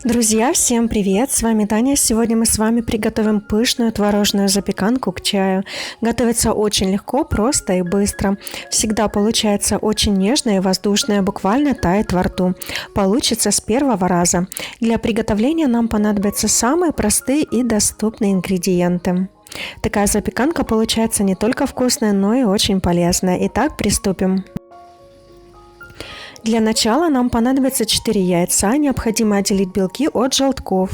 Друзья, всем привет! С вами Таня. Сегодня мы с вами приготовим пышную творожную запеканку к чаю. Готовится очень легко, просто и быстро. Всегда получается очень нежная и воздушная, буквально тает во рту. Получится с первого раза. Для приготовления нам понадобятся самые простые и доступные ингредиенты. Такая запеканка получается не только вкусная, но и очень полезная. Итак, приступим. Для начала нам понадобится 4 яйца, необходимо отделить белки от желтков.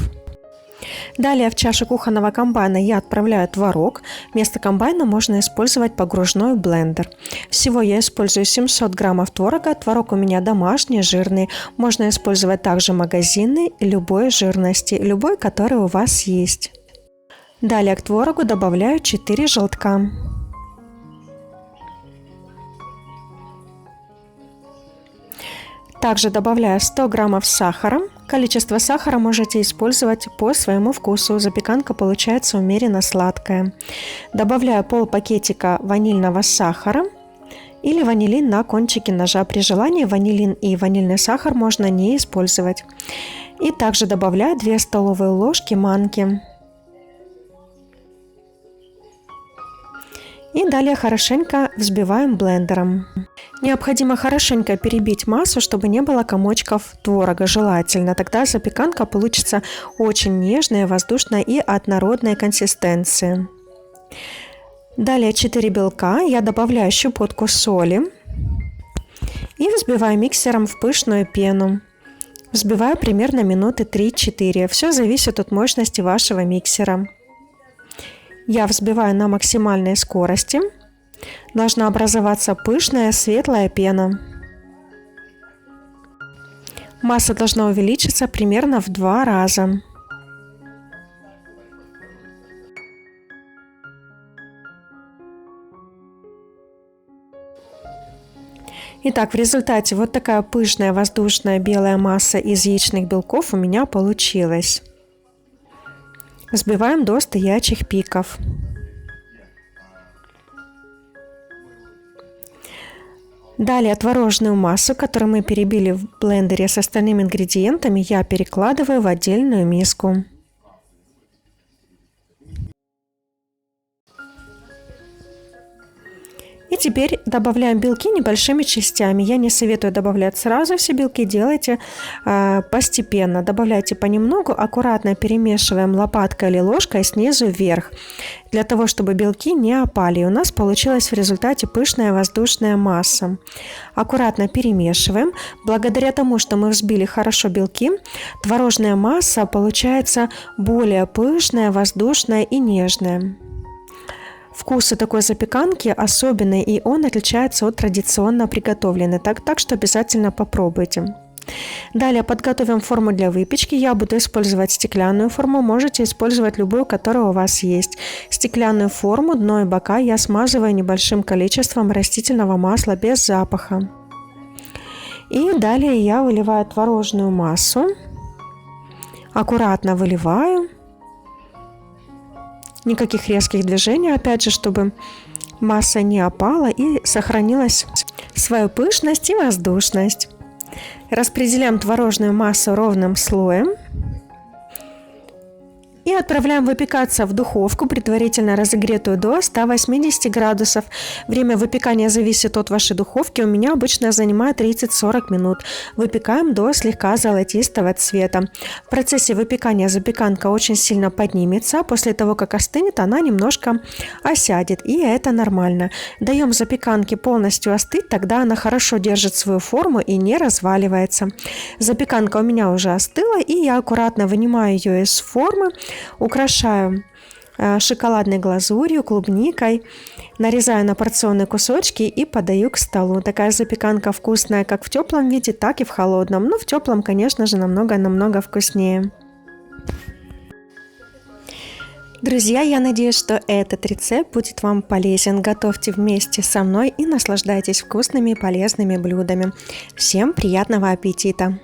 Далее в чашу кухонного комбайна я отправляю творог. Вместо комбайна можно использовать погружной блендер. Всего я использую 700 граммов творога. Творог у меня домашний, жирный. Можно использовать также магазинный, любой жирности, любой, который у вас есть. Далее к творогу добавляю 4 желтка. Также добавляю 100 граммов сахара. Количество сахара можете использовать по своему вкусу. Запеканка получается умеренно сладкая. Добавляю пол-пакетика ванильного сахара или ванилин на кончике ножа. При желании ванилин и ванильный сахар можно не использовать. И также добавляю 2 столовые ложки манки. И далее хорошенько взбиваем блендером. Необходимо хорошенько перебить массу, чтобы не было комочков творога, желательно. Тогда запеканка получится очень нежная, воздушная и однородной консистенции. Далее 4 белка. Я добавляю щепотку соли и взбиваю миксером в пышную пену. Взбиваю примерно минуты 3-4. Все зависит от мощности вашего миксера. Я взбиваю на максимальной скорости. Должна образоваться пышная светлая пена. Масса должна увеличиться примерно в 2 раза. Итак, в результате вот такая пышная воздушная белая масса из яичных белков у меня получилась. Взбиваем до стоячих пиков. Далее творожную массу, которую мы перебили в блендере с остальными ингредиентами, я перекладываю в отдельную миску. И теперь добавляем белки небольшими частями. Я не советую добавлять сразу все белки, делайте постепенно. Добавляйте понемногу, аккуратно перемешиваем лопаткой или ложкой снизу вверх, для того, чтобы белки не опали. И у нас получилась в результате пышная воздушная масса. Аккуратно перемешиваем. Благодаря тому, что мы взбили хорошо белки, творожная масса получается более пышная, воздушная и нежная. Вкус такой запеканки особенный, и он отличается от традиционно приготовленной, так что обязательно попробуйте. Далее подготовим форму для выпечки. Я буду использовать стеклянную форму, можете использовать любую, которая у вас есть. Стеклянную форму, дно и бока я смазываю небольшим количеством растительного масла без запаха. И далее я выливаю творожную массу. Аккуратно выливаю. Никаких резких движений, опять же, чтобы масса не опала и сохранилась свою пышность и воздушность. Распределяем творожную массу ровным слоем и отправляем выпекаться в духовку, предварительно разогретую до 180 градусов. Время выпекания зависит от вашей духовки. У меня обычно занимает 30-40 минут. Выпекаем до слегка золотистого цвета. В процессе выпекания запеканка очень сильно поднимется. После того, как остынет, она немножко осядет. И это нормально. Даем запеканке полностью остыть, тогда она хорошо держит свою форму и не разваливается. Запеканка у меня уже остыла, и я аккуратно вынимаю ее из формы. Украшаю шоколадной глазурью, клубникой, нарезаю на порционные кусочки и подаю к столу. Такая запеканка вкусная как в теплом виде, так и в холодном. Но в теплом, конечно же, намного вкуснее. Друзья, я надеюсь, что этот рецепт будет вам полезен. Готовьте вместе со мной и наслаждайтесь вкусными и полезными блюдами. Всем приятного аппетита!